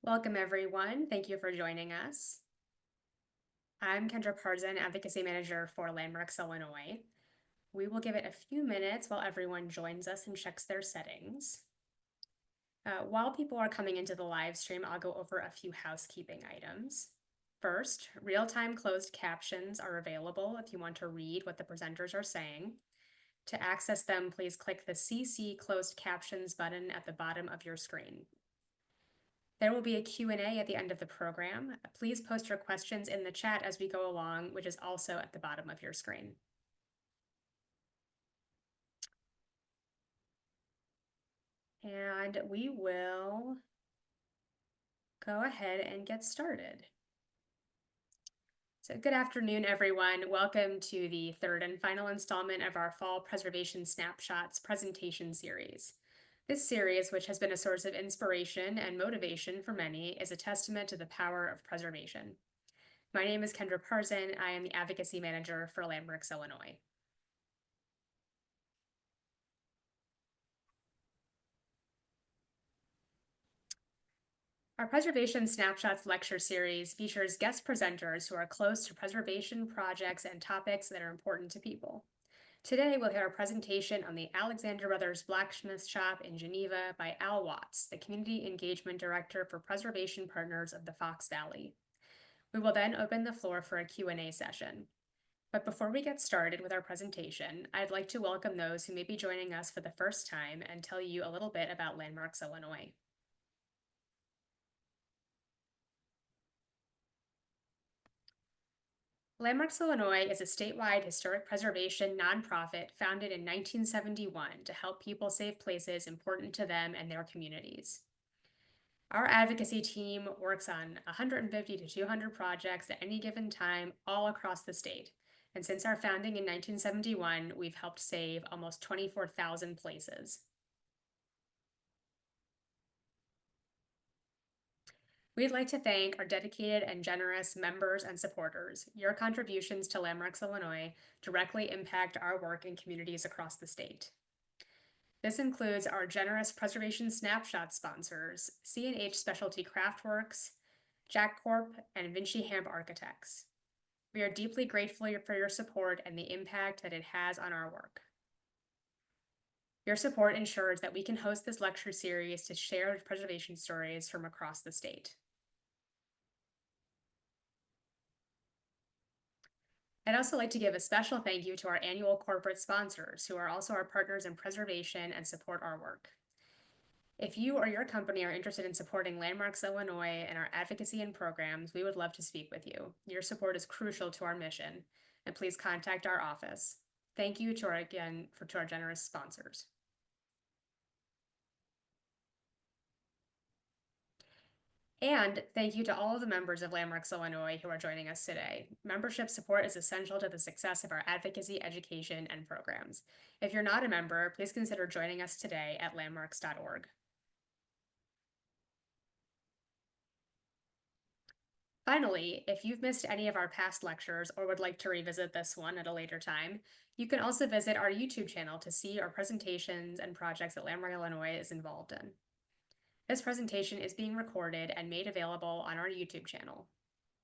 Welcome, everyone. Thank you for joining us. I'm Kendra Parzen, Advocacy Manager for Landmarks, Illinois. We will give it a few minutes while everyone joins us and checks their settings. While people are coming into the live stream, I'll go over a few housekeeping items. First, real-time closed captions are available if you want to read what the presenters are saying. To access them, please click the CC Closed Captions button at the bottom of your screen. There will be a Q&A at the end of the program. Please post your questions in the chat as we go along, which is also at the bottom of your screen. And we will go ahead and get started. So good afternoon, everyone. Welcome to the third and final installment of our Fall Preservation Snapshots presentation series. This series, which has been a source of inspiration and motivation for many, is a testament to the power of preservation. My name is Kendra Parzen. I am the Advocacy Manager for Landmarks, Illinois. Our Preservation Snapshots lecture series features guest presenters who are close to preservation projects and topics that are important to people. Today, we'll hear a presentation on the Alexander Brothers Blacksmith Shop in Geneva by Al Watts, the Community Engagement Director for Preservation Partners of the Fox Valley. We will then open the floor for a Q&A session. But before we get started with our presentation, I'd like to welcome those who may be joining us for the first time and tell you a little bit about Landmarks, Illinois. Landmarks, Illinois is a statewide historic preservation nonprofit founded in 1971 to help people save places important to them and their communities. Our advocacy team works on 150 to 200 projects at any given time all across the state. And since our founding in 1971, we've helped save almost 24,000 places. We'd like to thank our dedicated and generous members and supporters. Your contributions to Landmarks, Illinois directly impact our work in communities across the state. This includes our generous Preservation Snapshot sponsors, C&H Specialty Craftworks, Jack Corp, and Vinci Hamp Architects. We are deeply grateful for your support and the impact that it has on our work. Your support ensures that we can host this lecture series to share preservation stories from across the state. I'd also like to give a special thank you to our annual corporate sponsors, who are also our partners in preservation and support our work. If you or your company are interested in supporting Landmarks, Illinois, and our advocacy and programs, we would love to speak with you. Your support is crucial to our mission, and please contact our office. Thank you to our generous sponsors. And thank you to all of the members of Landmarks, Illinois who are joining us today. Membership support is essential to the success of our advocacy, education, and programs. If you're not a member, please consider joining us today at landmarks.org. Finally, if you've missed any of our past lectures or would like to revisit this one at a later time, you can also visit our YouTube channel to see our presentations and projects that Landmark, Illinois is involved in. This presentation is being recorded and made available on our YouTube channel.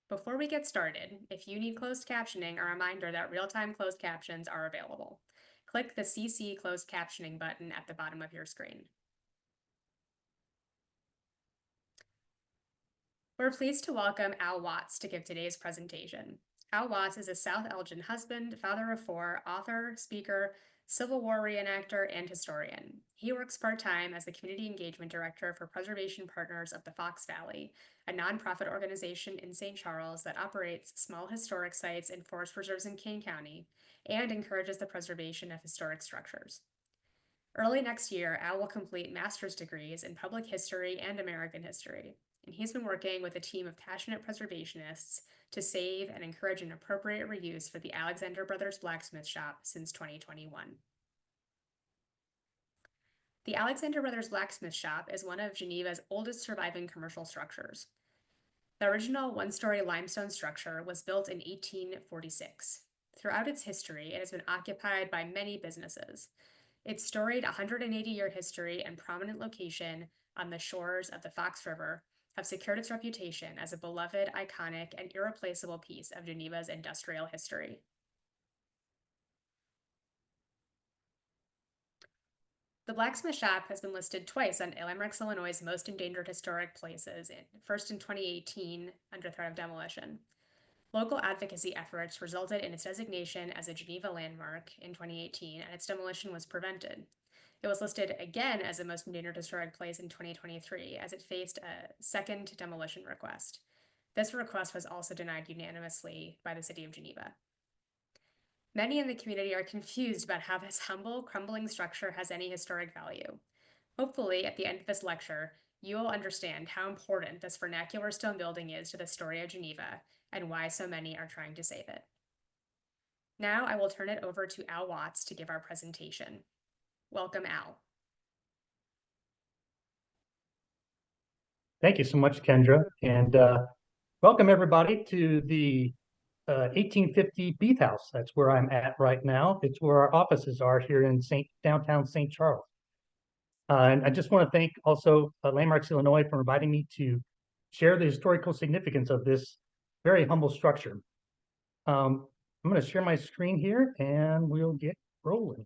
Before we get started, if you need closed captioning, a reminder that real-time closed captions are available. Click the CC Closed Captioning button at the bottom of your screen. We're pleased to welcome Al Watts to give today's presentation. Al Watts is a South Elgin husband, father of four, author, speaker, Civil War reenactor, and historian. He works part-time as the Community Engagement Director for Preservation Partners of the Fox Valley, a nonprofit organization in St. Charles that operates small historic sites in forest reserves in Kane County and encourages the preservation of historic structures. Early next year, Al will complete master's degrees in public history and American history, and he's been working with a team of passionate preservationists to save and encourage an appropriate reuse for the Alexander Brothers Blacksmith Shop since 2021. The Alexander Brothers Blacksmith Shop is one of Geneva's oldest surviving commercial structures. The original one-story limestone structure was built in 1846. Throughout its history, it has been occupied by many businesses. Its storied 180-year history and prominent location on the shores of the Fox River have secured its reputation as a beloved, iconic, and irreplaceable piece of Geneva's industrial history. The Blacksmith Shop has been listed twice on Landmark's Illinois' most endangered historic places, first in 2018 under threat of demolition. Local advocacy efforts resulted in its designation as a Geneva Landmark in 2018, and its demolition was prevented. It was listed again as a most endangered historic place in 2023, as it faced a second demolition request. This request was also denied unanimously by the City of Geneva. Many in the community are confused about how this humble, crumbling structure has any historic value. Hopefully, at the end of this lecture, you will understand how important this vernacular stone building is to the story of Geneva and why so many are trying to save it. Now I will turn it over to Al Watts to give our presentation. Welcome, Al. Thank you so much, Kendra, and welcome everybody to the 1850 Beef House. That's where I'm at right now. It's where our offices are here in downtown St. Charles. And I just want to thank also Landmarks Illinois for inviting me to share the historical significance of this very humble structure. I'm going to share my screen here and we'll get rolling.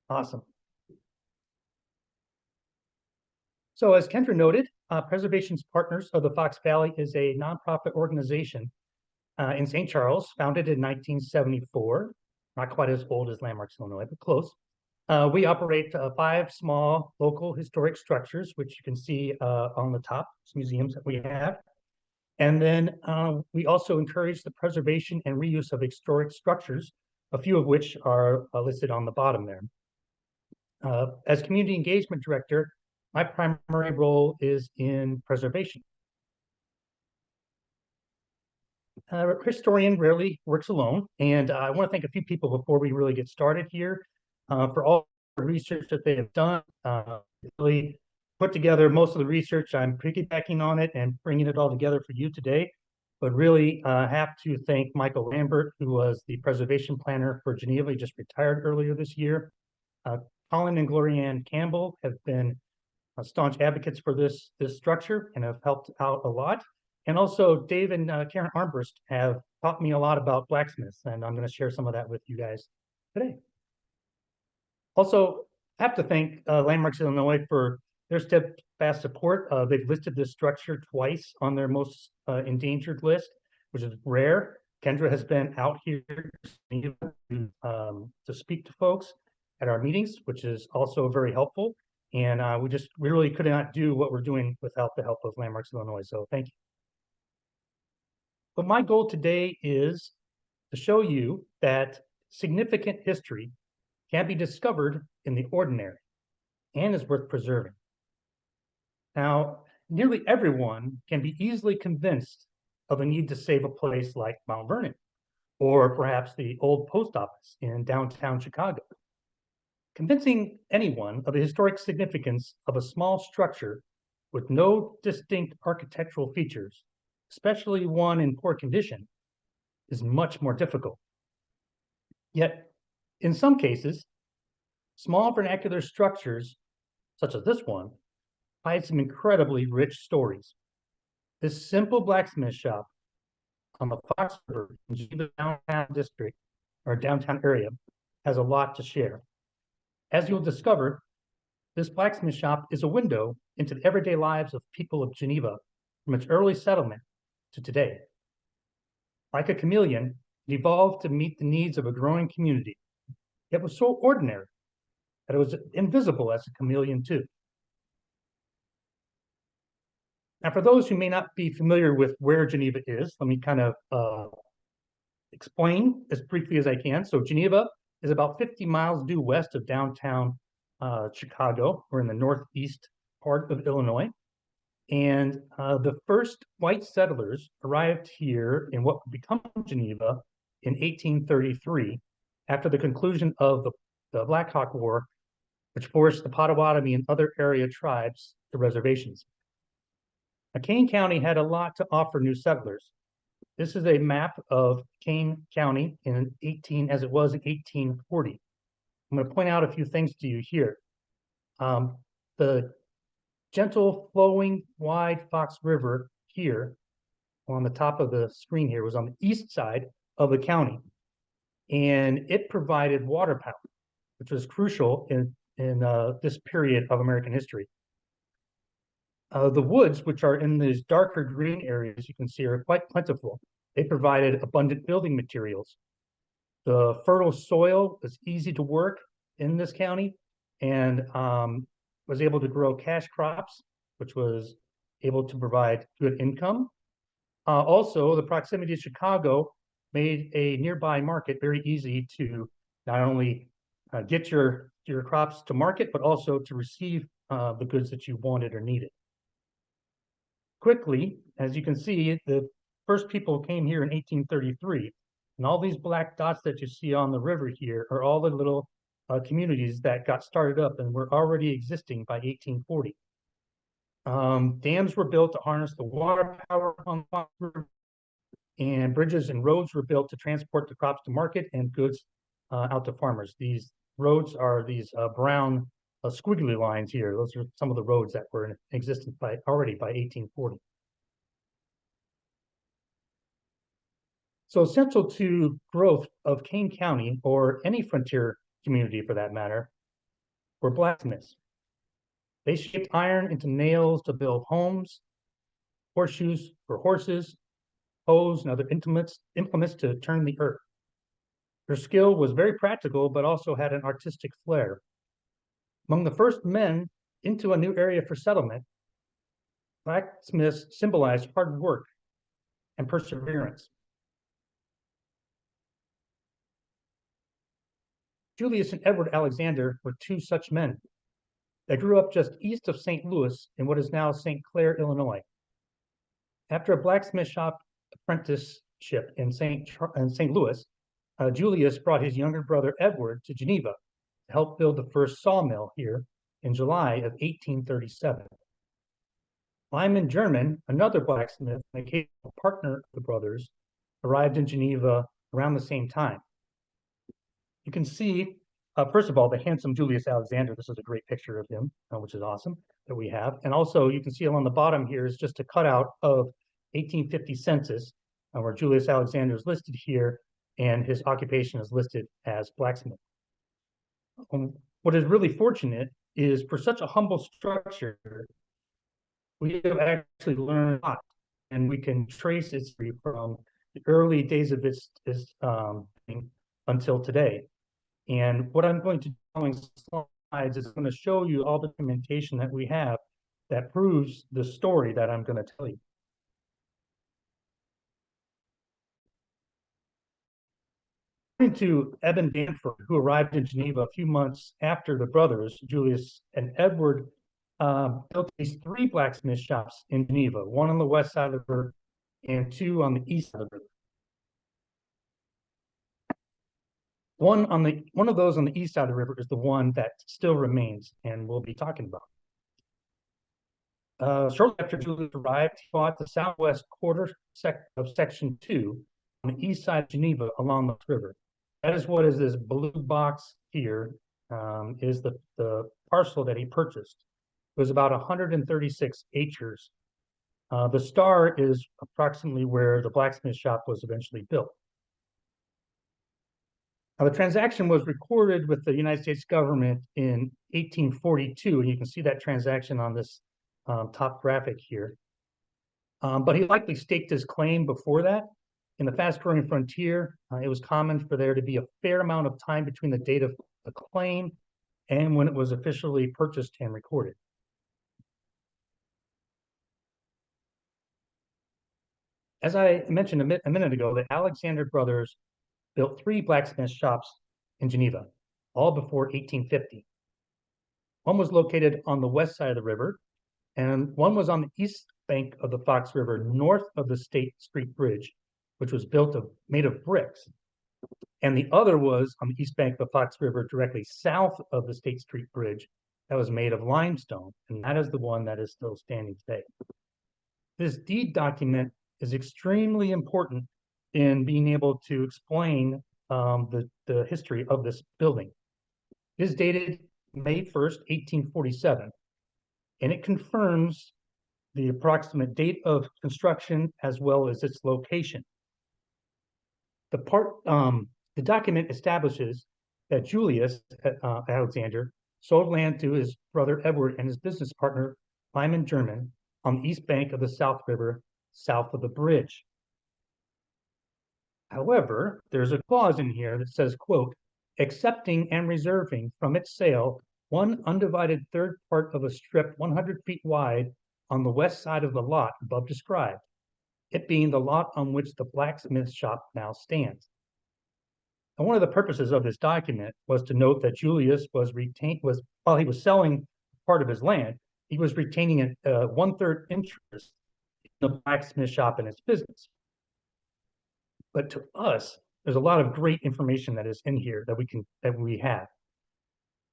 Awesome. So as Kendra noted, Preservation's Partners of the Fox Valley is a nonprofit organization in St. Charles, founded in 1974, not quite as old as Landmarks, Illinois, but close. We operate 5 small local historic structures, which you can see on the top, museums that we have. And then we also encourage the preservation and reuse of historic structures, a few of which are listed on the bottom there. As Community Engagement Director, my primary role is in preservation. A historian rarely works alone, and I want to thank a few people before we really get started here for all the research that they have done. Really put together most of the research. I'm piggybacking on it and bringing it all together for you today. But really have to thank Michael Lambert, who was the preservation planner for Geneva. He just retired earlier this year. Colin and Gloria Ann Campbell have been staunch advocates for this structure and have helped out a lot. And also Dave and Karen Armbrust have taught me a lot about blacksmiths, and I'm going to share some of that with you guys today. Also, I have to thank Landmarks Illinois for their steadfast support. They've listed this structure twice on their most endangered list, which is rare. Kendra has been out here to speak to folks at our meetings, which is also very helpful. And we really could not do what we're doing without the help of Landmarks Illinois. So thank you. But my goal today is to show you that significant history can be discovered in the ordinary and is worth preserving. Now, nearly everyone can be easily convinced of the need to save a place like Mount Vernon, or perhaps the old post office in downtown Chicago. Convincing anyone of the historic significance of a small structure with no distinct architectural features, especially one in poor condition, is much more difficult. Yet, in some cases, small vernacular structures, such as this one, hide some incredibly rich stories. This simple blacksmith shop on the Fox River in Geneva downtown district, or downtown area, has a lot to share. As you'll discover, this blacksmith shop is a window into the everyday lives of people of Geneva from its early settlement to today. Like a chameleon, it evolved to meet the needs of a growing community. It was so ordinary that it was invisible as a chameleon too. Now, for those who may not be familiar with where Geneva is, let me kind of explain as briefly as I can. So Geneva is about 50 miles due west of downtown Chicago. We're in the northeast part of Illinois. And the first white settlers arrived here in what would become Geneva in 1833, after the conclusion of the Black Hawk War, which forced the Potawatomi and other area tribes to reservations. Kane County had a lot to offer new settlers. This is a map of Kane County as it was in 1840. I'm going to point out a few things to you here. The gentle flowing wide Fox River here on the top of the screen here was on the east side of the county. And it provided water power, which was crucial in this period of American history. The woods, which are in these darker green areas you can see, are quite plentiful. They provided abundant building materials. The fertile soil was easy to work in this county and was able to grow cash crops, which was able to provide good income. Also, the proximity to Chicago made a nearby market very easy to not only get your crops to market, but also to receive the goods that you wanted or needed. Quickly, as you can see, the first people came here in 1833, and all these black dots that you see on the river here are all the little communities that got started up and were already existing by 1840. Dams were built to harness the water power on the Fox River, and bridges and roads were built to transport the crops to market and goods out to farmers. These roads are these brown squiggly lines here. Those are some of the roads that were in existence already by 1840. So essential to growth of Kane County, or any frontier community for that matter, were blacksmiths. They shaped iron into nails to build homes, horseshoes for horses, hoes, and other implements to turn the earth. Their skill was very practical, but also had an artistic flair. Among the first men into a new area for settlement, blacksmiths symbolized hard work and perseverance. Julius and Edward Alexander were two such men. They grew up just east of St. Louis in what is now St. Clair, Illinois. After a blacksmith shop apprenticeship in St. Louis, Julius brought his younger brother Edward to Geneva to help build the first sawmill here in July of 1837. Lyman German, another blacksmith and occasional partner of the brothers, arrived in Geneva around the same time. You can see, first of all, the handsome Julius Alexander. This is a great picture of him, which is awesome that we have. And also, you can see along the bottom here is just a cutout of 1850 census, where Julius Alexander is listed here, and his occupation is listed as blacksmith. What is really fortunate is, for such a humble structure, we have actually learned a lot, and we can trace its history from the early days of its until today. And what I'm going to do in slides is going to show you all the documentation that we have that proves the story that I'm going to tell you. According to Eben Danford, who arrived in Geneva a few months after the brothers, Julius and Edward, built these three blacksmith shops in Geneva, one on the west side of the river and two on the east side of the river. One of those on the east side of the river is the one that still remains, and we'll be talking about. Shortly after Julius arrived, he bought the southwest quarter of Section 2 on the east side of Geneva along the river. That is what is this blue box here, is the parcel that he purchased. It was about 136 acres. The star is approximately where the blacksmith shop was eventually built. Now, the transaction was recorded with the United States government in 1842, and you can see that transaction on this top graphic here. But he likely staked his claim before that. In the fast-growing frontier, it was common for there to be a fair amount of time between the date of the claim and when it was officially purchased and recorded. As I mentioned a minute ago, the Alexander Brothers built three blacksmith shops in Geneva, all before 1850. One was located on the west side of the river, and one was on the east bank of the Fox River, north of the State Street Bridge, which was made of bricks. And the other was on the east bank of the Fox River, directly south of the State Street Bridge, that was made of limestone, and that is the one that is still standing today. This deed document is extremely important in being able to explain the history of this building. It is dated May 1st, 1847, and it confirms the approximate date of construction as well as its location. The document establishes that Julius Alexander sold land to his brother Edward and his business partner Lyman German on the east bank of the South River, south of the bridge. However, there's a clause in here that says, quote, accepting and reserving from its sale one undivided third part of a strip 100 feet wide on the west side of the lot above described, it being the lot on which the blacksmith shop now stands. And one of the purposes of this document was to note that Julius while he was selling part of his land, he was retaining a 1/3 interest in the blacksmith shop and its business. But to us, there's a lot of great information that is in here that we have.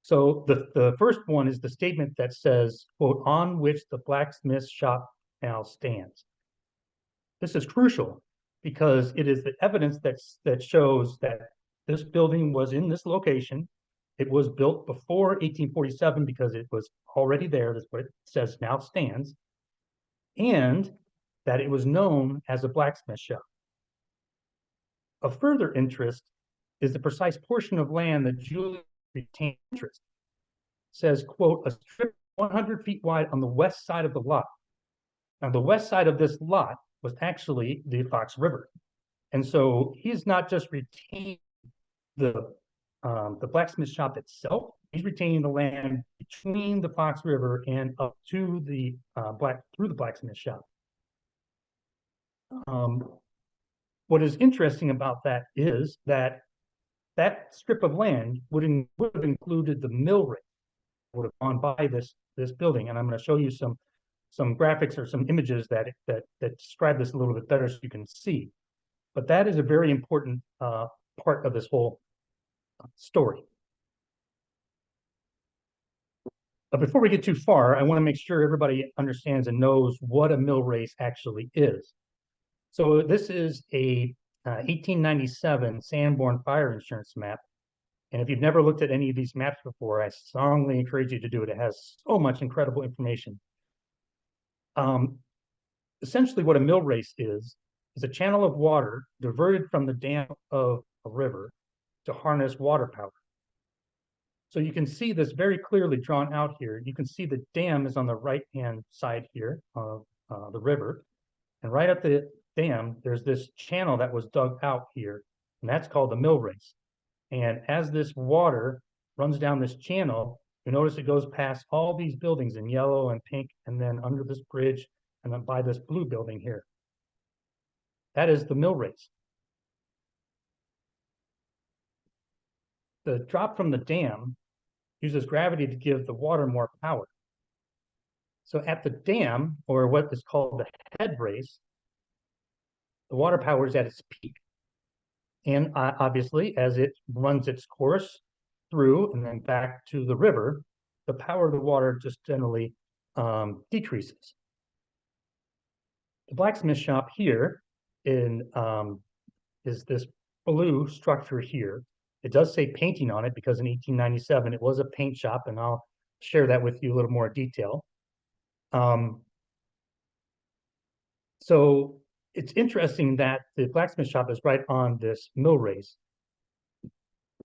So the first one is the statement that says, quote, on which the blacksmith shop now stands. This is crucial because it is the evidence that shows that this building was in this location. It was built before 1847 because it was already there. That's what it says now stands. And that it was known as a blacksmith shop. Of further interest is the precise portion of land that Julius retained interest. It says, quote, a strip 100 feet wide on the west side of the lot. Now, the west side of this lot was actually the Fox River. And so he's not just retaining the blacksmith shop itself, he's retaining the land between the Fox River and up to the through the blacksmith shop. What is interesting about that is that that strip of land would have included the mill rate, would have gone by this building, and I'm going to show you some graphics or some images that describe this a little bit better so you can see. But that is a very important part of this whole story. But before we get too far, I want to make sure everybody understands and knows what a mill race actually is. So this is a 1897 Sanborn fire insurance map. And if you've never looked at any of these maps before, I strongly encourage you to do it. It has so much incredible information. Essentially what a mill race is a channel of water diverted from the dam of a river to harness water power. So you can see this very clearly drawn out here. You can see the dam is on the right-hand side here of the river. And right at the dam, there's this channel that was dug out here, and that's called the mill race. And as this water runs down this channel, you notice it goes past all these buildings in yellow and pink, and then under this bridge, and then by this blue building here. That is the mill race. The drop from the dam uses gravity to give the water more power. So at the dam, or what is called the head race, the water power is at its peak. And obviously, as it runs its course through and then back to the river, the power of the water just generally decreases. The blacksmith shop here is this blue structure here. It does say painting on it because in 1897 it was a paint shop, and I'll share that with you a little more detail. So it's interesting that the blacksmith shop is right on this mill race.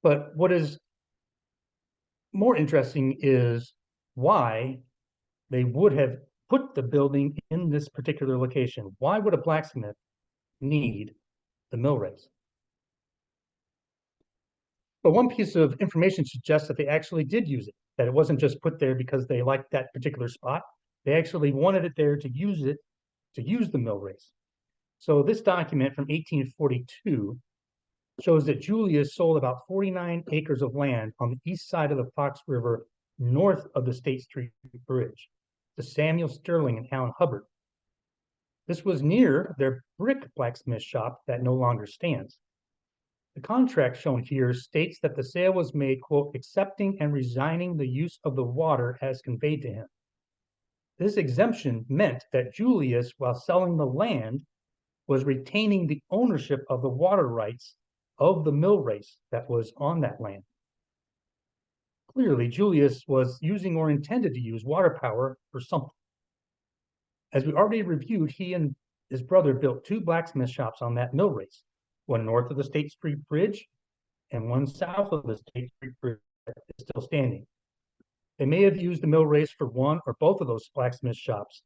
But what is more interesting is why they would have put the building in this particular location. Why would a blacksmith need the mill race? But one piece of information suggests that they actually did use it, that it wasn't just put there because they liked that particular spot. They actually wanted it there to use the mill race. So this document from 1842 shows that Julius sold about 49 acres of land on the east side of the Fox River, north of the State Street Bridge, to Samuel Sterling and Alan Hubbard. This was near their brick blacksmith shop that no longer stands. The contract shown here states that the sale was made, quote, accepting and resigning the use of the water as conveyed to him. This exemption meant that Julius, while selling the land, was retaining the ownership of the water rights of the mill race that was on that land. Clearly, Julius was using or intended to use water power for something. As we already reviewed, he and his brother built 2 blacksmith shops on that mill race, one north of the State Street Bridge and one south of the State Street Bridge that is still standing. They may have used the mill race for one or both of those blacksmith shops.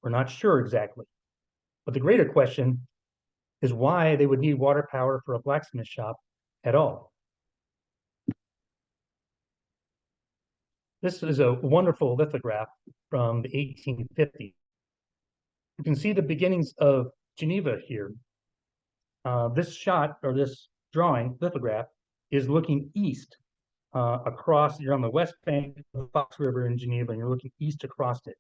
We're not sure exactly. But the greater question is why they would need water power for a blacksmith shop at all. This is a wonderful lithograph from the 1850s. You can see the beginnings of Geneva here. This shot, or this drawing, lithograph, is looking east across. You're on the west bank of the Fox River in Geneva, and you're looking east across it.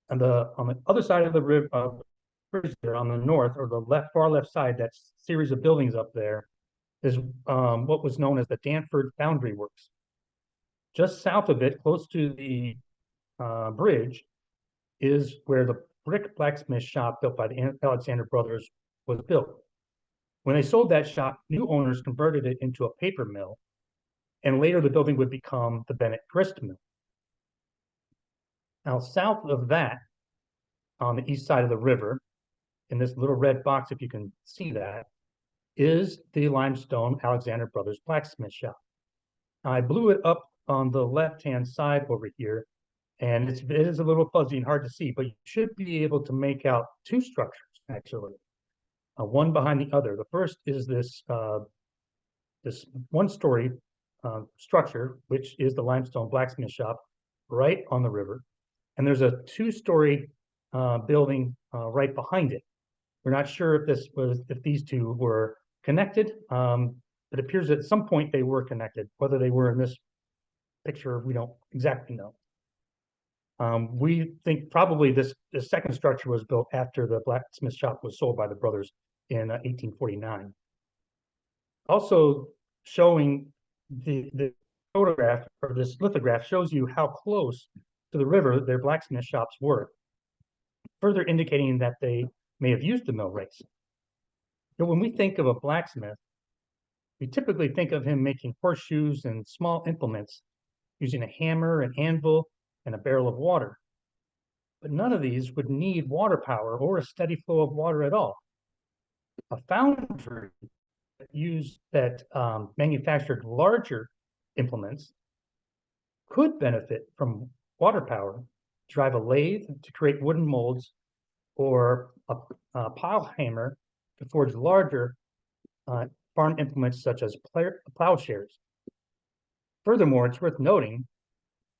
And on the other side of the river, on the north, or the far left side, that series of buildings up there, is what was known as the Danford Foundry Works. Just south of it, close to the bridge, is where the brick blacksmith shop built by the Alexander Brothers was built. When they sold that shop, new owners converted it into a paper mill, and later the building would become the Bennett Grist Mill. Now, south of that, on the east side of the river, in this little red box, if you can see that, is the limestone Alexander Brothers Blacksmith Shop. Now, I blew it up on the left-hand side over here, and it is a little fuzzy and hard to see, but you should be able to make out 2 structures, actually, one behind the other. The first is this one-story structure, which is the limestone blacksmith shop right on the river. And there's a 2-story building right behind it. We're not sure if these 2 were connected. It appears at some point they were connected. Whether they were in this picture, we don't exactly know. We think probably this second structure was built after the blacksmith shop was sold by the brothers in 1849. Also showing the photograph, or this lithograph, shows you how close to the river their blacksmith shops were, further indicating that they may have used the mill race. But when we think of a blacksmith, we typically think of him making horseshoes and small implements using a hammer, an anvil, and a barrel of water. But none of these would need water power or a steady flow of water at all. A foundry that manufactured larger implements could benefit from water power, drive a lathe to create wooden molds, or a pile hammer to forge larger farm implements such as plowshares. Furthermore, it's worth noting,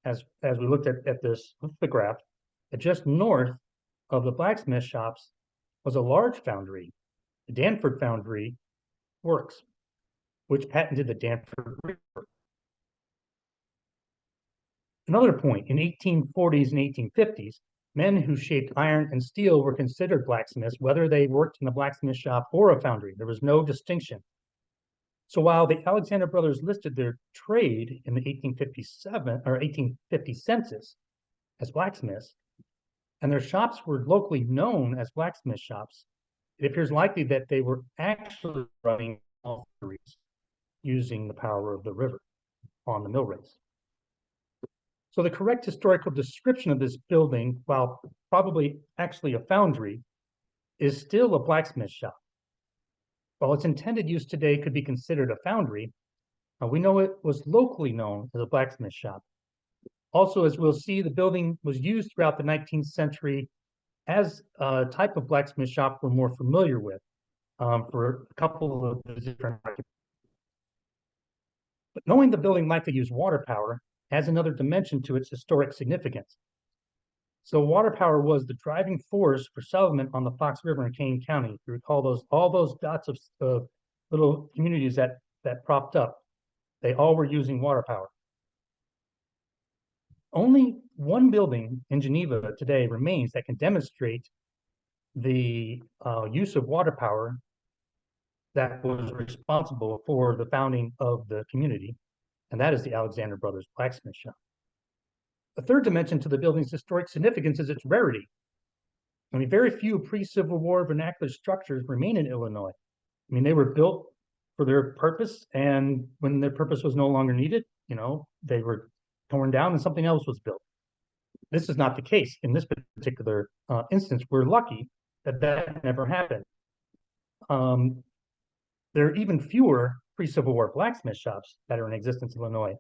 as we looked at this lithograph, that just north of the blacksmith shops was a large foundry, the Danford Foundry Works, which patented the Danford brickwork. Another point, in 1840s and 1850s, men who shaped iron and steel were considered blacksmiths, whether they worked in a blacksmith shop or a foundry. There was no distinction. So while the Alexander Brothers listed their trade in the 1857 or 1850 census as blacksmiths, and their shops were locally known as blacksmith shops, it appears likely that they were actually running factories using the power of the river on the mill race. So the correct historical description of this building, while probably actually a foundry, is still a blacksmith shop. While its intended use today could be considered a foundry, we know it was locally known as a blacksmith shop. Also, as we'll see, the building was used throughout the 19th century as a type of blacksmith shop we're more familiar with for a couple of the different occupations. But knowing the building likely used water power adds another dimension to its historic significance. So water power was the driving force for settlement on the Fox River in Kane County. If you recall all those dots of little communities that propped up, they all were using water power. Only one building in Geneva today remains that can demonstrate the use of water power that was responsible for the founding of the community, and that is the Alexander Brothers Blacksmith Shop. The third dimension to the building's historic significance is its rarity. I mean, very few pre-Civil War vernacular structures remain in Illinois. I mean, they were built for their purpose, and when their purpose was no longer needed, they were torn down and something else was built. This is not the case in this particular instance. We're lucky that that never happened. There are even fewer pre-Civil War blacksmith shops that are in existence in Illinois.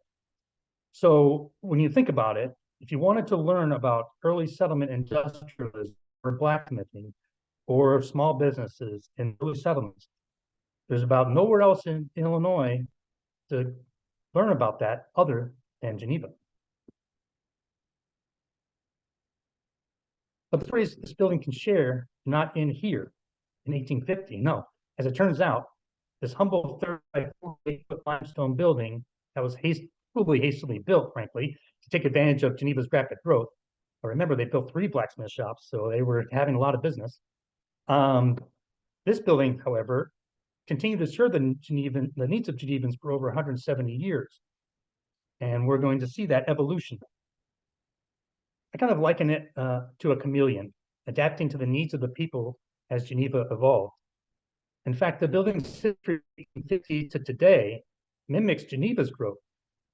So when you think about it, if you wanted to learn about early settlement industrialism or blacksmithing or small businesses in early settlements, there's about nowhere else in Illinois to learn about that other than Geneva. But the phrase this building can share, not in here in 1850. No, as it turns out, this humble 30 by 48-foot limestone building that was probably hastily built, frankly, to take advantage of Geneva's rapid growth. But remember, they built 3 blacksmith shops, so they were having a lot of business. This building, however, continued to serve the needs of Genevans for over 170 years. And we're going to see that evolution. I kind of liken it to a chameleon, adapting to the needs of the people as Geneva evolved. In fact, the building's history from 1850 to today mimics Geneva's growth,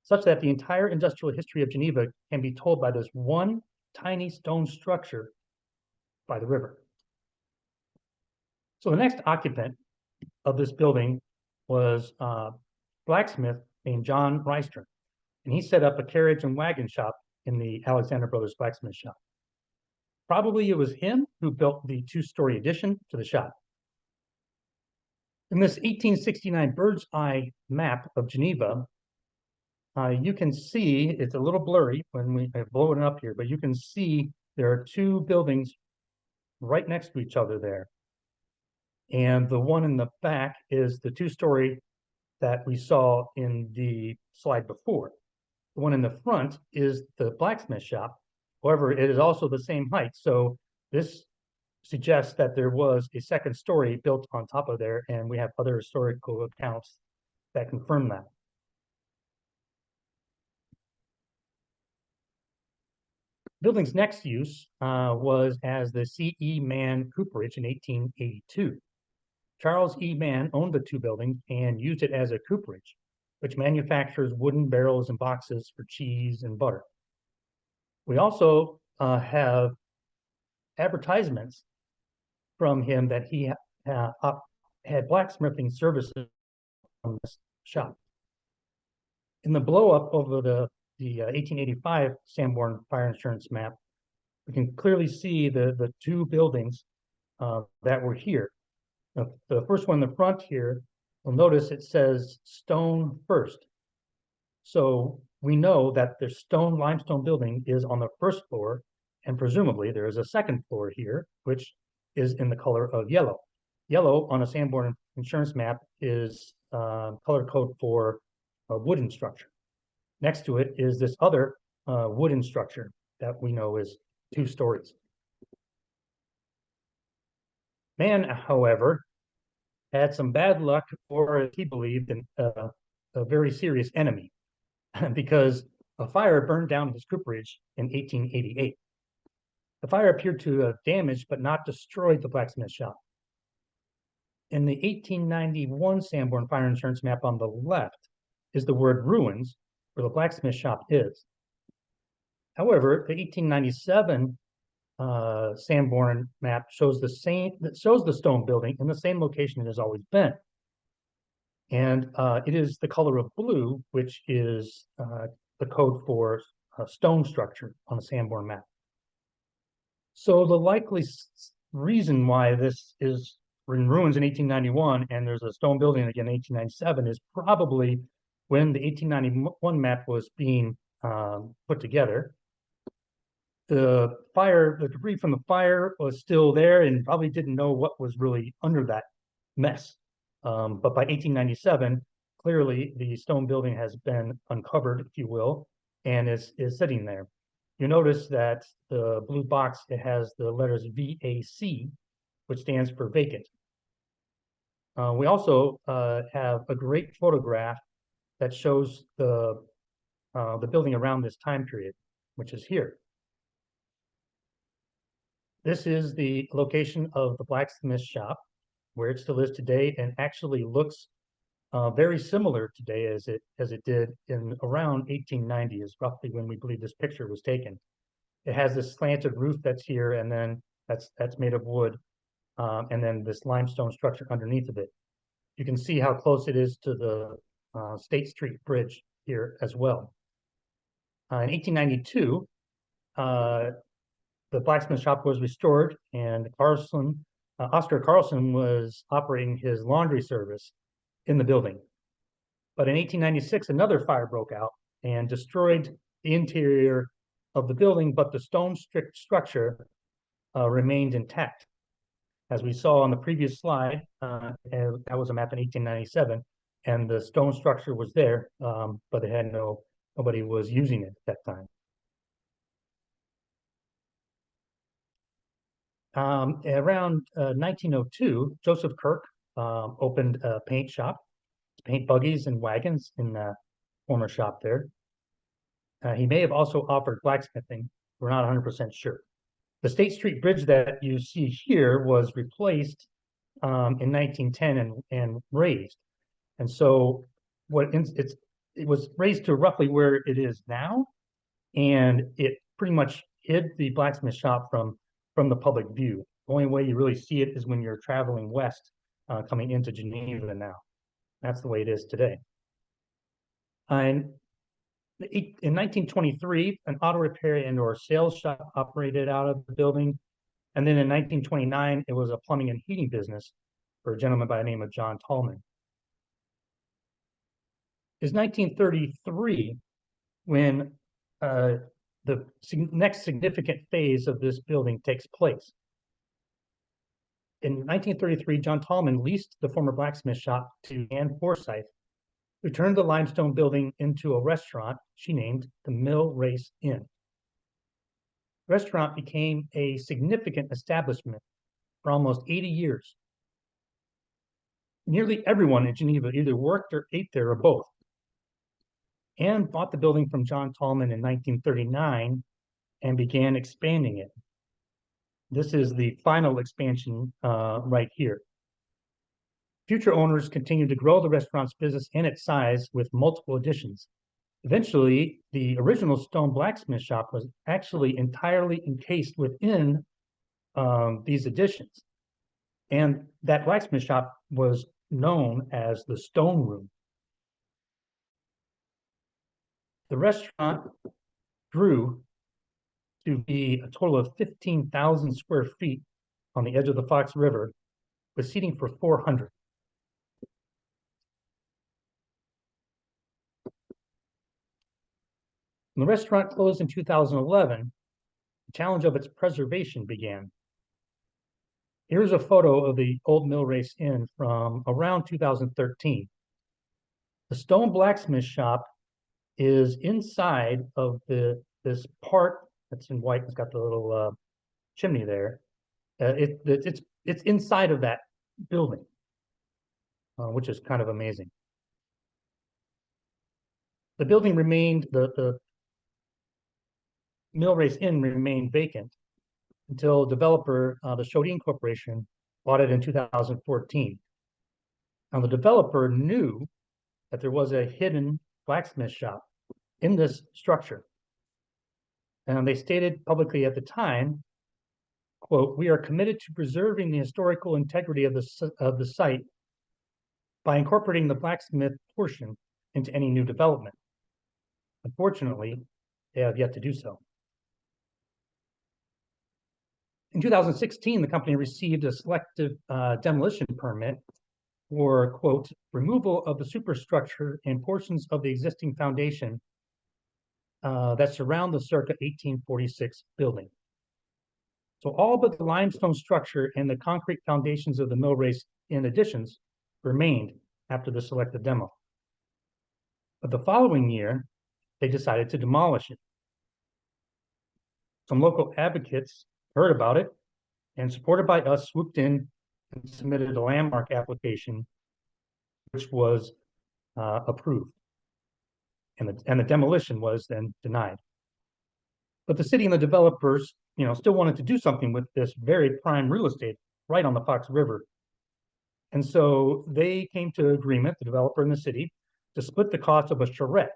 such that the entire industrial history of Geneva can be told by this one tiny stone structure by the river. So the next occupant of this building was a blacksmith named John Rystrom, and he set up a carriage and wagon shop in the Alexander Brothers Blacksmith Shop. Probably it was him who built the 2-story addition to the shop. In this 1869 bird's eye map of Geneva, you can see, it's a little blurry when we blow it up here, but you can see there are 2 buildings right next to each other there. And the one in the back is the 2-story that we saw in the slide before. The one in the front is the blacksmith shop. However, it is also the same height. So this suggests that there was a 2nd story built on top of there, and we have other historical accounts that confirm that. Building's next use was as the C.E. Mann cooperage in 1882. Charles E. Mann owned the 2 buildings and used it as a cooperage, which manufactures wooden barrels and boxes for cheese and butter. We also have advertisements from him that he had blacksmithing services from this shop. In the blow-up over the 1885 Sanborn fire insurance map, we can clearly see the 2 buildings that were here. The first one in the front here, you'll notice it says stone first. So we know that the limestone building is on the 1st floor, and presumably there is a 2nd floor here, which is in the color of yellow. Yellow on a Sanborn insurance map is color code for a wooden structure. Next to it is this other wooden structure that we know is 2 stories. Mann, however, had some bad luck, or as he believed, a very serious enemy, because a fire burned down his cooperage in 1888. The fire appeared to have damaged but not destroyed the blacksmith shop. In the 1891 Sanborn fire insurance map on the left is the word ruins, where the blacksmith shop is. However, the 1897 Sanborn map shows the stone building in the same location it has always been. And it is the color of blue, which is the code for a stone structure on a Sanborn map. So the likely reason why this is in ruins in 1891 and there's a stone building again in 1897 is probably when the 1891 map was being put together. The debris from the fire was still there and probably didn't know what was really under that mess. But by 1897, clearly the stone building has been uncovered, if you will, and is sitting there. You notice that the blue box, it has the letters VAC, which stands for vacant. We also have a great photograph that shows the building around this time period, which is here. This is the location of the blacksmith shop, where it still is today, and actually looks very similar today as it did in around 1890, is roughly when we believe this picture was taken. It has this slanted roof that's here, and then that's made of wood, and then this limestone structure underneath of it. You can see how close it is to the State Street Bridge here as well. In 1892, the blacksmith shop was restored, and Oscar Carlson was operating his laundry service in the building. But in 1896, another fire broke out and destroyed the interior of the building, but the stone structure remained intact. As we saw on the previous slide, and that was a map in 1897, and the stone structure was there, but it had nobody was using it at that time. Around 1902, Joseph Kirk opened a paint shop to paint buggies and wagons in the former shop there. He may have also offered blacksmithing. We're not 100% sure. The State Street Bridge that you see here was replaced in 1910 and raised. And so it was raised to roughly where it is now, and it pretty much hid the blacksmith shop from the public view. The only way you really see it is when you're traveling west, coming into Geneva now. That's the way it is today. In 1923, an auto repair and/or sales shop operated out of the building. And then in 1929, it was a plumbing and heating business for a gentleman by the name of John Tallman. It's 1933 when the next significant phase of this building takes place. In 1933, John Tallman leased the former blacksmith shop to Ann Forsyth, who turned the limestone building into a restaurant she named the Mill Race Inn. The restaurant became a significant establishment for almost 80 years. Nearly everyone in Geneva either worked or ate there or both. Ann bought the building from John Tallman in 1939 and began expanding it. This is the final expansion right here. Future owners continued to grow the restaurant's business and its size with multiple additions. Eventually, the original stone blacksmith shop was actually entirely encased within these additions. And that blacksmith shop was known as the Stone Room. The restaurant grew to be a total of 15,000 square feet on the edge of the Fox River, with seating for 400. When the restaurant closed in 2011, the challenge of its preservation began. Here's a photo of the old Mill Race Inn from around 2013. The stone blacksmith shop is inside of this part that's in white. It's got the little chimney there. It's inside of that building, which is kind of amazing. The building remained, the Mill Race Inn remained vacant until developer, the Shodine Corporation, bought it in 2014. Now, the developer knew that there was a hidden blacksmith shop in this structure. And they stated publicly at the time, quote, "We are committed to preserving the historical integrity of the site by incorporating the blacksmith portion into any new development." Unfortunately, they have yet to do so. In 2016, the company received a selective demolition permit for, quote, "removal of the superstructure and portions of the existing foundation that surround the circa 1846 building." So all but the limestone structure and the concrete foundations of the Mill Race Inn additions remained after the selective demo. But the following year, they decided to demolish it. Some local advocates heard about it and, supported by us, swooped in and submitted a landmark application, which was approved. And the demolition was then denied. But the city and the developers, still wanted to do something with this very prime real estate right on the Fox River. And so they came to agreement, the developer and the city, to split the cost of a charrette,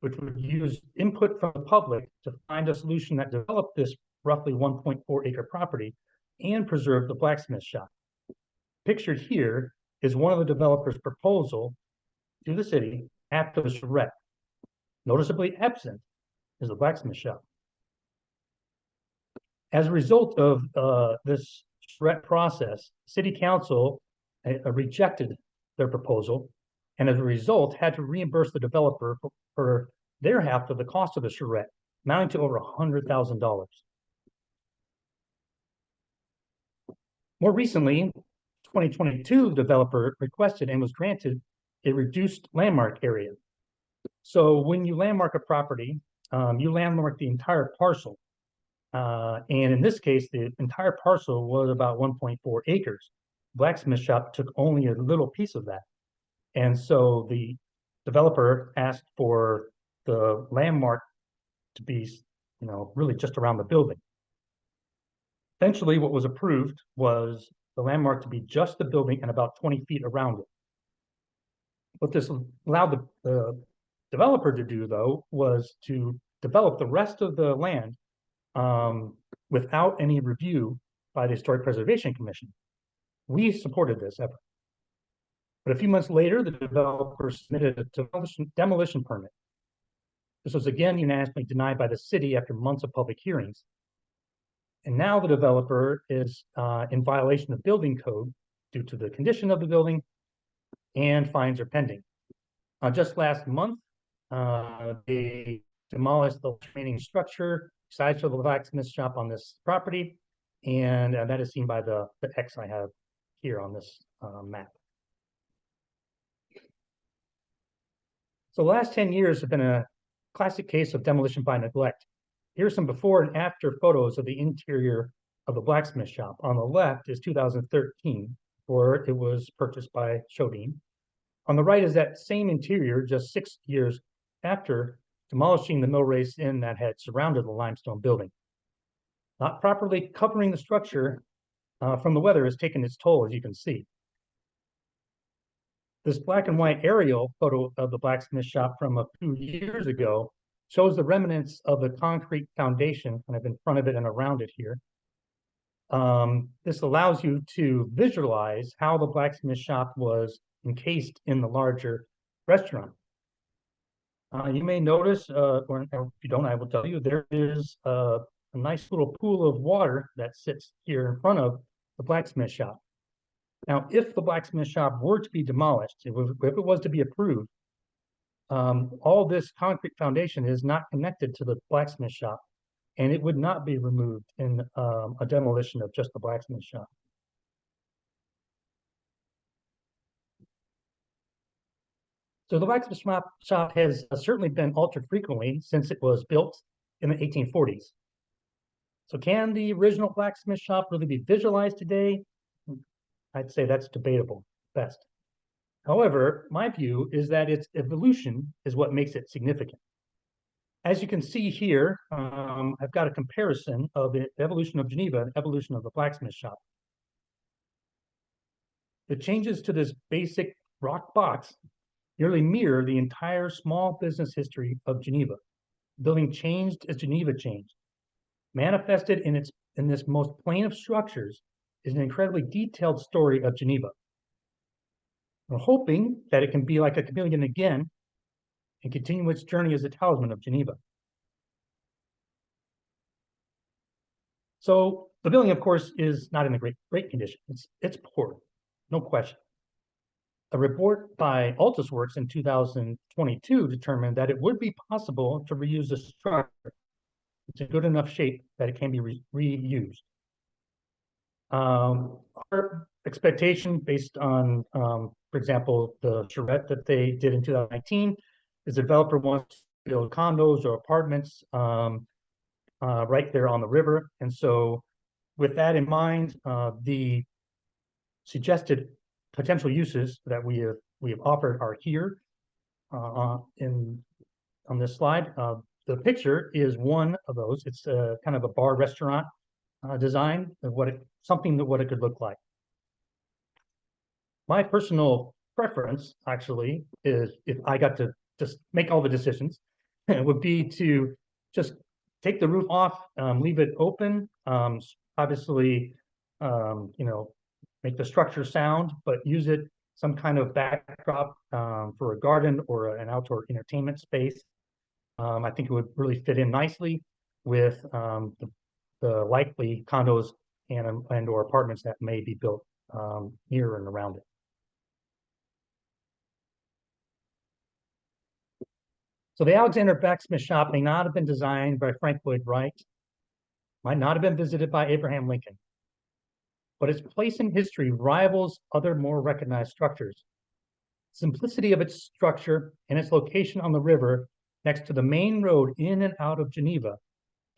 which would use input from the public to find a solution that developed this roughly 1.4 acre property and preserve the blacksmith shop. Pictured here is one of the developer's proposal to the city after the charrette. Noticeably absent is the blacksmith shop. As a result of this charrette process, city council rejected their proposal, and as a result had to reimburse the developer for their half of the cost of the charrette, amounting to over $100,000. More recently, 2022, the developer requested and was granted a reduced landmark area. So when you landmark a property, you landmark the entire parcel. And in this case, the entire parcel was about 1.4 acres. Blacksmith shop took only a little piece of that. And so the developer asked for the landmark to be, really just around the building. Eventually, what was approved was the landmark to be just the building and about 20 feet around it. What this allowed the developer to do, though, was to develop the rest of the land without any review by the Historic Preservation Commission. We supported this effort. But a few months later, the developer submitted a demolition permit. This was again unanimously denied by the city after months of public hearings. And now the developer is in violation of building code due to the condition of the building, and fines are pending. Just last month, they demolished the remaining structure besides the blacksmith shop on this property, and that is seen by the X I have here on this map. So the last 10 years have been a classic case of demolition by neglect. Here's some before and after photos of the interior of the blacksmith shop. On the left is 2013, where it was purchased by Chodine. On the right is that same interior just 6 years after demolishing the mill race inn that had surrounded the limestone building. Not properly covering the structure from the weather has taken its toll, as you can see. This black and white aerial photo of the blacksmith shop from a few years ago shows the remnants of the concrete foundation kind of in front of it and around it here. This allows you to visualize how the blacksmith shop was encased in the larger restaurant. You may notice, or if you don't, I will tell you, there is a nice little pool of water that sits here in front of the blacksmith shop. Now, if the blacksmith shop were to be demolished, if it was to be approved, all this concrete foundation is not connected to the blacksmith shop, and it would not be removed in a demolition of just the blacksmith shop. So the blacksmith shop has certainly been altered frequently since it was built in the 1840s. So can the original blacksmith shop really be visualized today? I'd say that's debatable best. However, my view is that its evolution is what makes it significant. As you can see here, I've got a comparison of the evolution of Geneva and evolution of the blacksmith shop. The changes to this basic rock box nearly mirror the entire small business history of Geneva. The building changed as Geneva changed. Manifested in this most plain of structures is an incredibly detailed story of Geneva. We're hoping that it can be like a chameleon again and continue its journey as a talisman of Geneva. So the building, of course, is not in a great condition. It's poor, no question. A report by Altus Works in 2022 determined that it would be possible to reuse the structure. It's in good enough shape that it can be reused. Our expectation based on, for example, the charrette that they did in 2019 is the developer wants to build condos or apartments right there on the river. And so with that in mind, the suggested potential uses that we have offered are here on this slide. the picture is one of those. It's a kind of a bar restaurant design of what it could look like. My personal preference actually is, if I got to just make all the decisions, would be to just take the roof off, leave it open, obviously, make the structure sound, but use it some kind of backdrop for a garden or an outdoor entertainment space. I think it would really fit in nicely with the likely condos and or apartments that may be built near and around it. So the Alexander Blacksmith Shop may not have been designed by Frank Lloyd Wright, might not have been visited by Abraham Lincoln, but its place in history rivals other more recognized structures. Simplicity of its structure and its location on the river next to the main road in and out of Geneva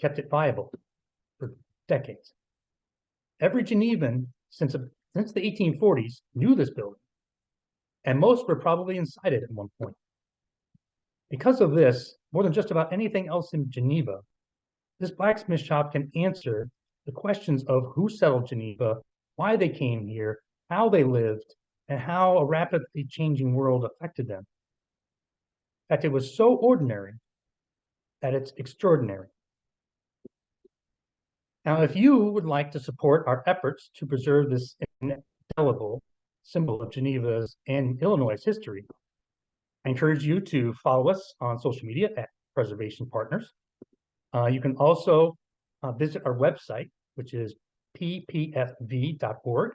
kept it viable for decades. Every Genevan since the 1840s knew this building, and most were probably inside it at one point. Because of this, more than just about anything else in Geneva, this blacksmith shop can answer the questions of who settled Geneva, why they came here, how they lived, and how a rapidly changing world affected them. In fact, it was so ordinary that it's extraordinary. Now, if you would like to support our efforts to preserve this indelible symbol of Geneva's and Illinois' history, I encourage you to follow us on social media at Preservation Partners. You can also visit our website, which is ppfv.org.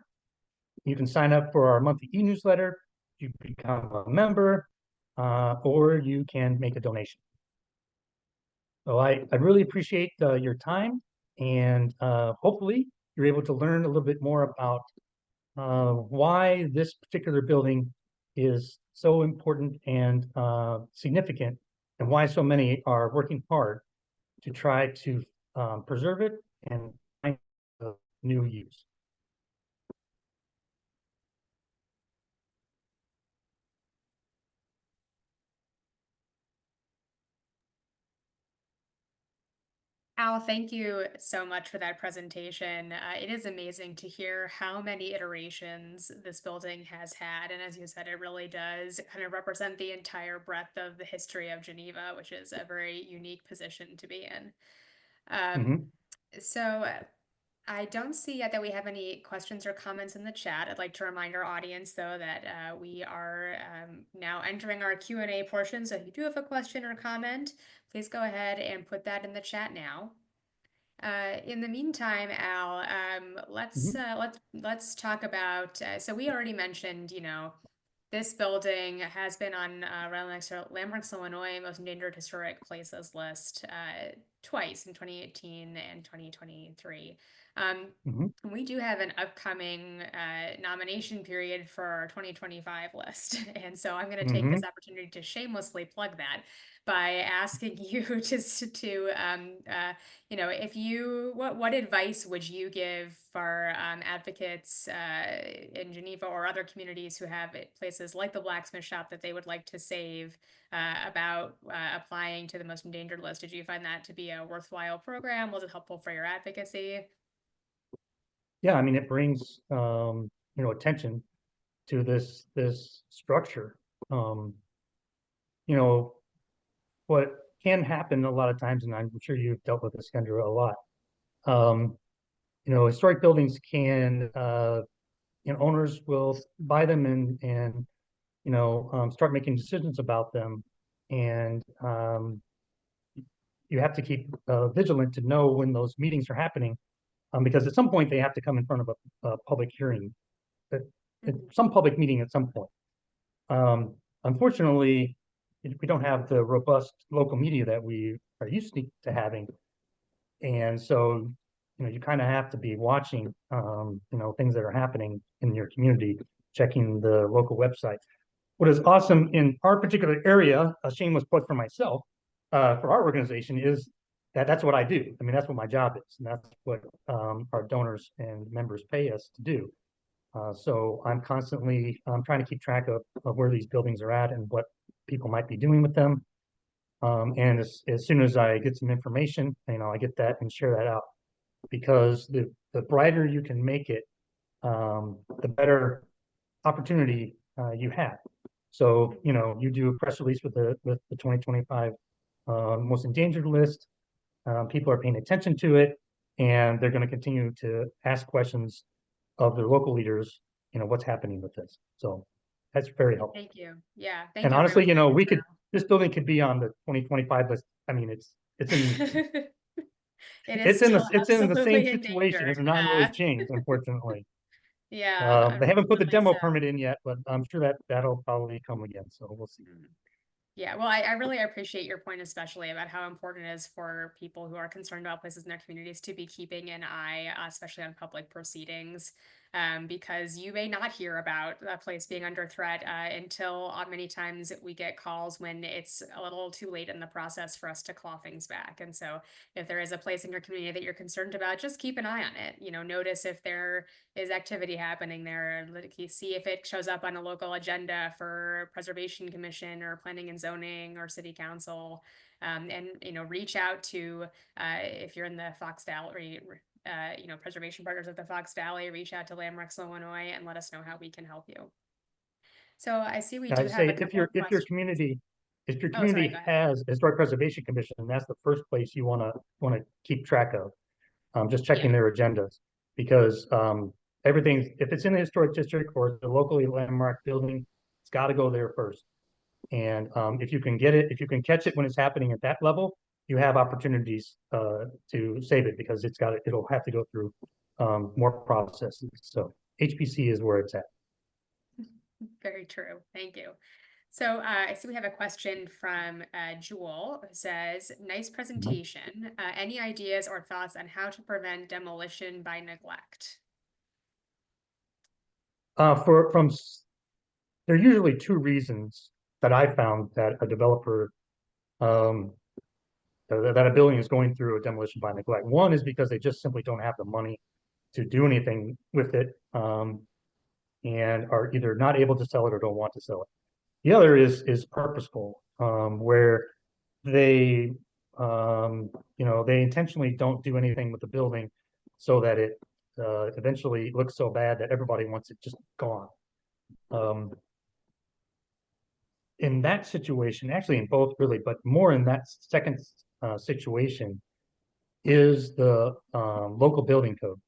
You can sign up for our monthly e-newsletter, you become a member, or you can make a donation. So I really appreciate your time, and hopefully you're able to learn a little bit more about why this particular building is so important and significant, and why so many are working hard to try to preserve it and find a new use. Al, thank you so much for that presentation. It is amazing to hear how many iterations this building has had. And as you said, it really does kind of represent the entire breadth of the history of Geneva, which is a very unique position to be in. So I don't see yet that we have any questions or comments in the chat. I'd like to remind our audience, though, that we are now entering our Q&A portion. So if you do have a question or comment, please go ahead and put that in the chat now. In the meantime, Al, let's talk about. So we already mentioned, this building has been on Landmark's Illinois Most Endangered Historic Places list twice, in 2018 and 2023. We do have an upcoming nomination period for our 2025 list. And so I'm going to take this opportunity to shamelessly plug that by asking you just to, what advice would you give for advocates in Geneva or other communities who have places like the Blacksmith Shop that they would like to save about applying to the most endangered list? Did you find that to be a worthwhile program? Was it helpful for your advocacy? Yeah, I mean, it brings attention to this structure. What can happen a lot of times, and I'm sure you've dealt with this, Kendra, a lot. Historic buildings can, owners will buy them and start making decisions about them, and you have to keep vigilant to know when those meetings are happening, because at some point they have to come in front of a public hearing, some public meeting at some point. Unfortunately, we don't have the robust local media that we are used to having, and so you kind of have to be watching things that are happening in your community, checking the local website. What is awesome in our particular area, a shameless plug for myself, for our organization, is that's what I do. I mean, that's what my job is, and that's what our donors and members pay us to do. So I'm constantly trying to keep track of where these buildings are at and what people might be doing with them. And as soon as I get some information, I get that and share that out, because the brighter you can make it, the better opportunity you have. So, you do a press release with the 2025 most endangered list. People are paying attention to it, and they're going to continue to ask questions of their local leaders, what's happening with this. So that's very helpful. Thank you. Yeah, thank And you honestly, very much. this building could be on the 2025 list. I mean, it's in It is still it's in the same absolutely situation. It's endangered. not really changed, unfortunately. Yeah, They haven't put the unfortunately demo so. permit in yet, but I'm sure that'll probably come again. So we'll see. Yeah, well, I really appreciate your point, especially about how important it is for people who are concerned about places in their communities to be keeping an eye, especially on public proceedings, because you may not hear about a place being under threat until many times we get calls when it's a little too late in the process for us to claw things back. And so, if there is a place in your community that you're concerned about, just keep an eye on it. Notice if there is activity happening there. See if it shows up on a local agenda for Preservation Commission or Planning and Zoning or City Council. And reach out to if you're in the Fox Valley, Preservation Partners of the Fox Valley. Reach out to Landmarks Illinois and let us know how we can help you. So I see we do I'd have say a couple of if your questions. community Oh, sorry, go ahead. has a historic preservation commission, that's the first place you want to keep track of. Just checking Yeah. their agendas, because everything, if it's in the historic district or the locally landmark building, it's got to go there first. And if you can catch it when it's happening at that level, you have opportunities to save it, because it'll have to go through more processes. So HPC is where it's at. Very true. Thank you. So I see we have a question from Jewel, who says, nice presentation. Any ideas or thoughts on how to prevent demolition by neglect? There are usually two reasons that I found that a developer that a building is going through a demolition by neglect. One is because they just simply don't have the money to do anything with it, and are either not able to sell it or don't want to sell it. The other is purposeful, where they they intentionally don't do anything with the building so that it eventually looks so bad that everybody wants it just gone. In that situation, actually in both really, but more in that second situation, is the local building code.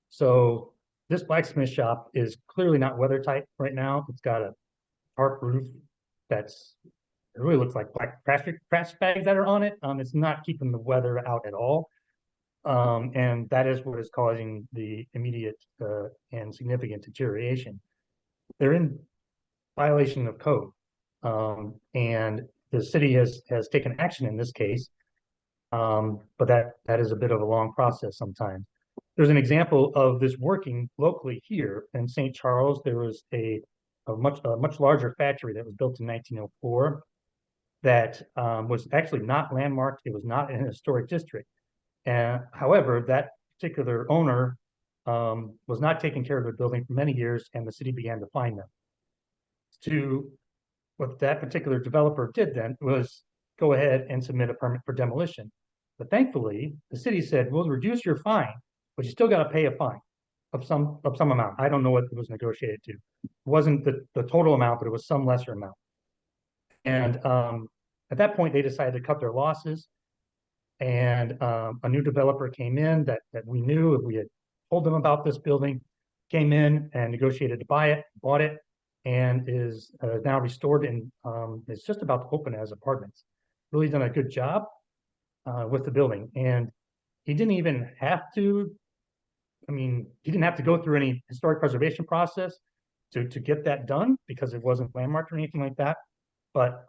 So this blacksmith shop is clearly not weather tight right now. It's got a tarp roof it really looks like black trash bags that are on it. It's not keeping the weather out at all. And that is what is causing the immediate and significant deterioration. They're in violation of code. And the city has taken action in this case. But that is a bit of a long process sometimes. There's an example of this working locally here in St. Charles. There was a much larger factory that was built in 1904 that was actually not landmarked. It was not in a historic district. And however, that particular owner was not taking care of the building for many years, and the city began to fine them. What that particular developer did then was go ahead and submit a permit for demolition. But thankfully, the city said, we'll reduce your fine, but you still got to pay a fine of some amount. I don't know what it was negotiated to. It wasn't the total amount, but it was some lesser amount. And at that point, they decided to cut their losses. And a new developer came in that we knew, if we had told them about this building, came in and negotiated to buy it, bought it, and is now restored and is just about to open as apartments. Really done a good job with the building. And he didn't even have to, he didn't have to go through any historic preservation process to get that done, because it wasn't landmarked or anything like that. But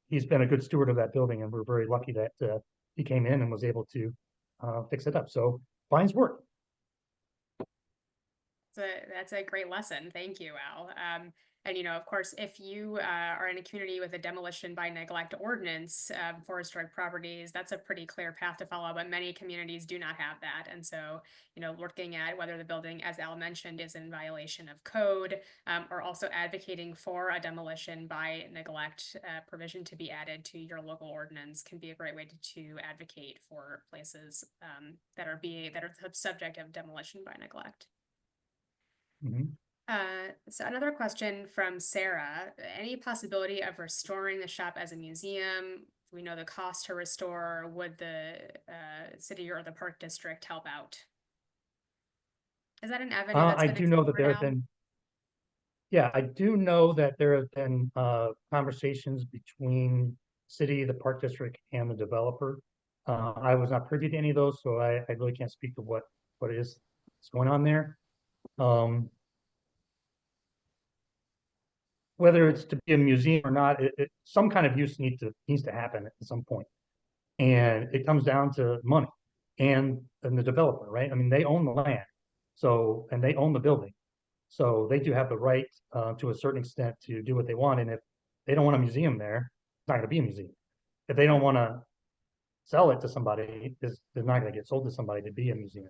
he's been a good steward of that building, and we're very lucky that he came in and was able to fix it up. So fines work. That's a great lesson. Thank you, Al. And, you know, of course, if you are in a community with a demolition by neglect ordinance for historic properties, that's a pretty clear path to follow. But many communities do not have that. And so, you know, looking at whether the building, as Al mentioned, is in violation of code, or also advocating for a demolition by neglect provision to be added to your local ordinance can be a great way to advocate for places that are the subject of demolition by neglect. Mhm. So another question from Sarah, any possibility of restoring the shop as a museum? Do we know the cost to restore? Would the city or the park district help out? Is that an avenue that's I been do know that explored there have now? been, yeah, I do know that there have been conversations between city, the park district, and the developer. I was not privy to any of those, so I really can't speak to what it is that's going on there. Whether it's to be a museum or not, some kind of use needs to happen at some point. And it comes down to money and the developer, right? I mean, they own the land, so and they own the building, so they do have the right to a certain extent to do what they want. And if they don't want a museum there, it's not going to be a museum. If they don't want to sell it to somebody, it's not going to get sold to somebody to be a museum.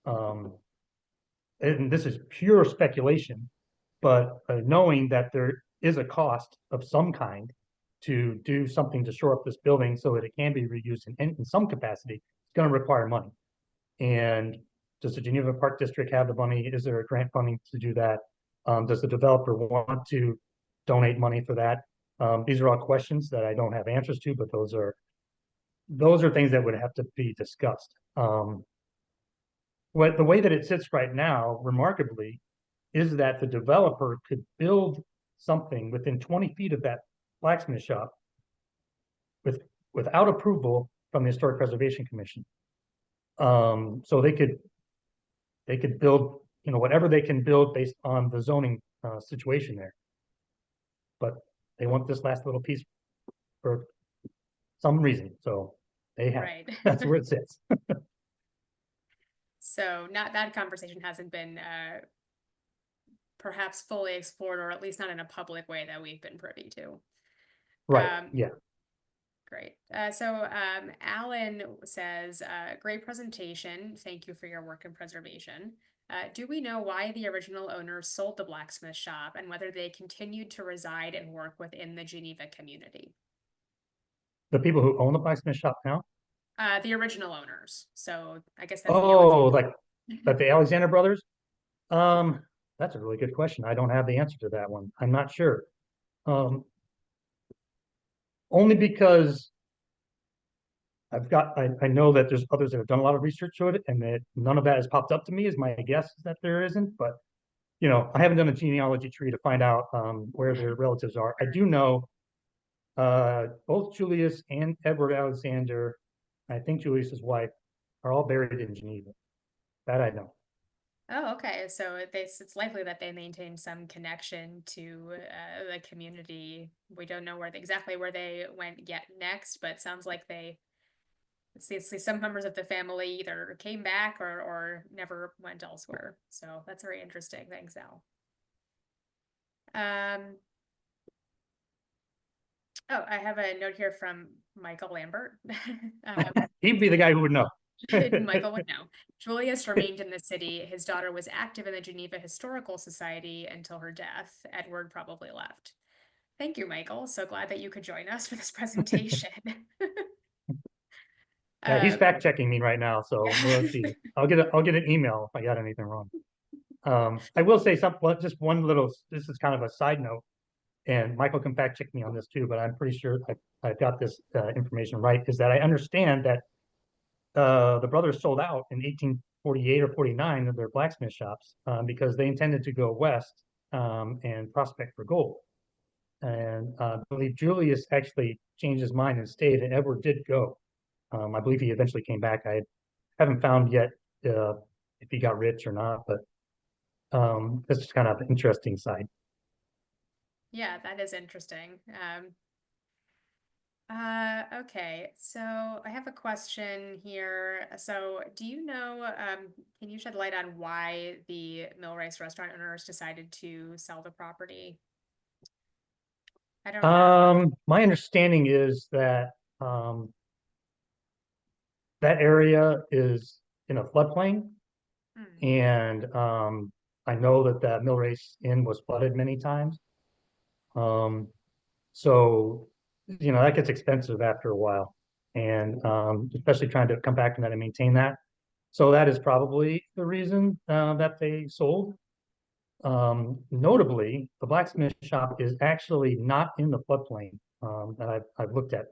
Um, and this is pure speculation, but knowing that there is a cost of some kind to do something to shore up this building so that it can be reused in some capacity, it's going to require money. And does the Geneva Park District have the money? Is there a grant funding to do that? Does the developer want to donate money for that? These are all questions that I don't have answers to, but those are things that would have to be discussed. The way that it sits right now, remarkably, is that the developer could build something within 20 feet of that blacksmith shop without approval from the Historic Preservation Commission. So they could build, you know, whatever they can build based on the zoning situation there. But they want this last little piece for some reason, so they have. Right. That's where it sits. So not that conversation hasn't been perhaps fully explored, or at least not in a public way that we've been privy to. Right. Um, Yeah. Great. Alan says, great presentation. Thank you for your work in preservation. Do we know why the original owners sold the blacksmith shop and whether they continued to reside and work within the Geneva community? The people who own the blacksmith shop now. The original owners. So I guess that's the Oh, Alexander. like the Alexander Brothers. That's a really good question. I don't have the answer to that one. I'm not sure. Um, Only because I know that there's others that have done a lot of research on it, and that none of that has popped up to me. Is my guess that there isn't, but you know, I haven't done a genealogy tree to find out where their relatives are. I do know both Julius and Edward Alexander, I think Julius's wife, are all buried in Geneva. That I know. Oh, okay. So it's likely that they maintain some connection to the community. We don't know exactly where they went yet next, but it sounds like they see some members of the family either came back or never went elsewhere. So that's very interesting. Thanks, Al. Oh, I have a note here from Michael Lambert. He'd be the guy who would know. Michael would know. Julius remained in the city. His daughter was active in the Geneva Historical Society until her death. Edward probably left. Thank you, Michael. So glad that you could join us for this presentation. Yeah, he's Um, fact checking me right now, so we'll see. I'll get an email if I got anything wrong. I will say well, just one little. This is kind of a side note, and Michael can fact check me on this too, but I'm pretty sure I've got this information right. Is that I understand that the brothers sold out in 1848 or 49 of their blacksmith shops because they intended to go west and prospect for gold. And I believe Julius actually changed his mind and stayed, and Edward did go. I believe he eventually came back. I haven't found yet if he got rich or not, but that's just kind of an interesting side. yeah, that is interesting. Okay, so I have a question here. So do you know, can you shed light on why the Millrace restaurant owners decided to sell the property? I don't know. My understanding is that that area is in a floodplain, Hmm. and I know that that Mill Race Inn was flooded many times. Um, so that gets expensive after a while, and especially trying to come back from that and maintain that. So that is probably the reason that they sold. Notably, the blacksmith shop is actually not in the floodplain that I've looked at.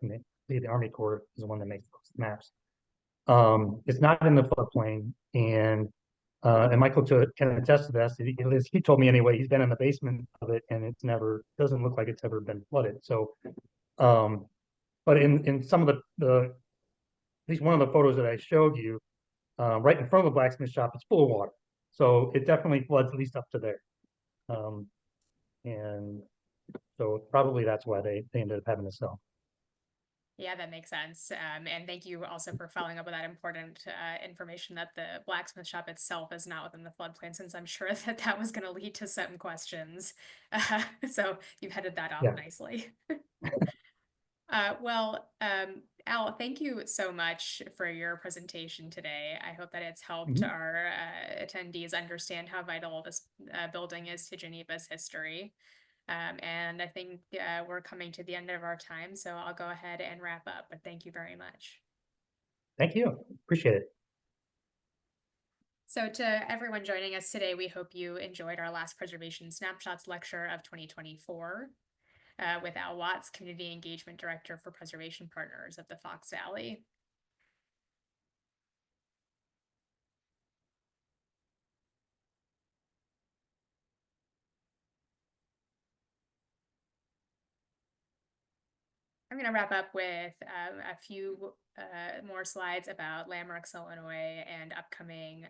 The Army Corps is the one that makes those maps. It's not in the floodplain, and Michael can attest to this. He told me anyway. He's been in the basement of it, and it's never doesn't look like it's ever been flooded. So, but in some of the at least one of the photos that I showed you, right in front of the blacksmith shop, it's full of water. So it definitely floods at least up to there. Um, and so probably that's why they ended up having to sell. Yeah, that makes sense. And thank you also for following up with that important information that the blacksmith shop itself is not within the floodplain, since I'm sure that that was going to lead to some questions. So you've headed that off Yeah. nicely. Al, thank you so much for your presentation today. I hope that it's helped Mhm. our attendees understand how vital this building is to Geneva's history. And I think we're coming to the end of our time, so I'll go ahead and wrap up, but thank you very much. Thank you. Appreciate it. So to everyone joining us today, we hope you enjoyed our last Preservation Snapshots lecture of 2024 with Al Watts, Community Engagement Director for Preservation Partners of the Fox Valley. I'm going to wrap up with a few more slides about Landmarks, Illinois, and upcoming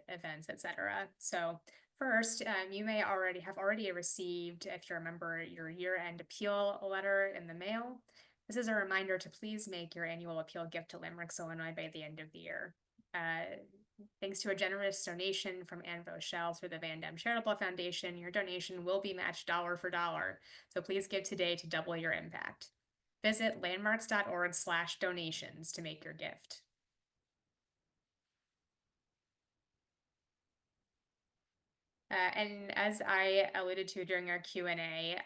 events, etc. So first, you may have already received, if you're a member, your year-end appeal letter in the mail. This is a reminder to please make your annual appeal gift to Landmarks, Illinois by the end of the year. Thanks to a generous donation from Anne Rochelle through the Van Dam Charitable Foundation, your donation will be matched dollar for dollar. So please give today to double your impact. Visit landmarks.org/donations to make your gift. And as I alluded to during our Q&A,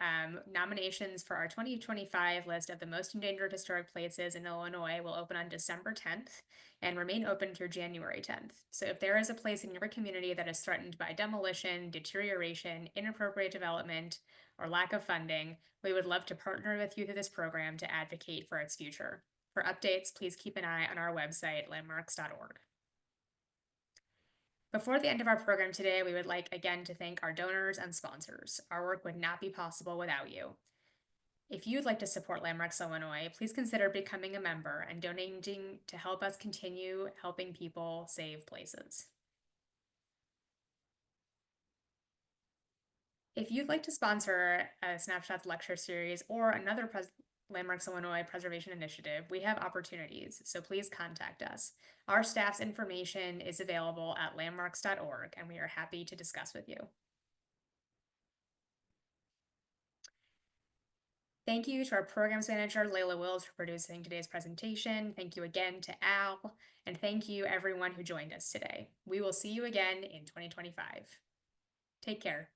nominations for our 2025 list of the most endangered historic places in Illinois will open on December 10th and remain open through January 10th. So if there is a place in your community that is threatened by demolition, deterioration, inappropriate development, or lack of funding, we would love to partner with you through this program to advocate for its future. For updates, please keep an eye on our website, landmarks.org. Before the end of our program today, we would like again to thank our donors and sponsors. Our work would not be possible without you. If you'd like to support Landmarks Illinois, please consider becoming a member and donating to help us continue helping people save places. If you'd like to sponsor a Snapshots lecture series or another Landmarks Illinois Preservation Initiative, we have opportunities, so please contact us. Our staff's information is available at landmarks.org, and we are happy to discuss with you. Thank you to our programs manager, Layla Wills, for producing today's presentation. Thank you again to Al, and thank you everyone who joined us today. We will see you again in 2025. Take care.